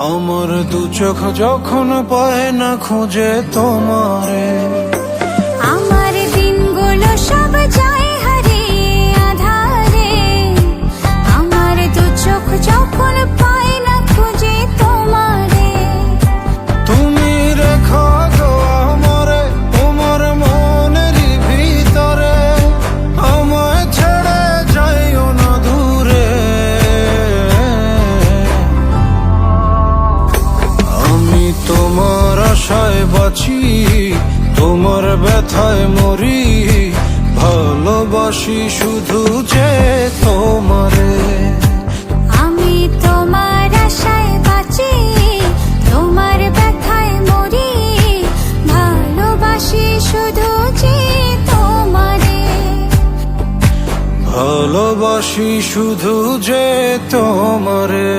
আমার দু চোখ যখন পায় না খুঁজে তোমারে, আমার দিনগুলো সব যায় হারিয়ে আধারে। আমার দু চোখ যখন পায় না খুঁজে তোমারে, তুমি রেখো গো আমারে তোমার মনেরই ভিতরে, আমায় ছেড়ে যাইও না দূরে। আমি তোমার আশায় বাঁচি, তোমার ব্যথায় মরি, ভালোবাসি শুধু যে তোমারে। আমি তোমার আশায় বাঁচি, তোমার ব্যথায় মরি, ভালোবাসি শুধু যে তোমারে। ভালোবাসি শুধু যে তোমারে।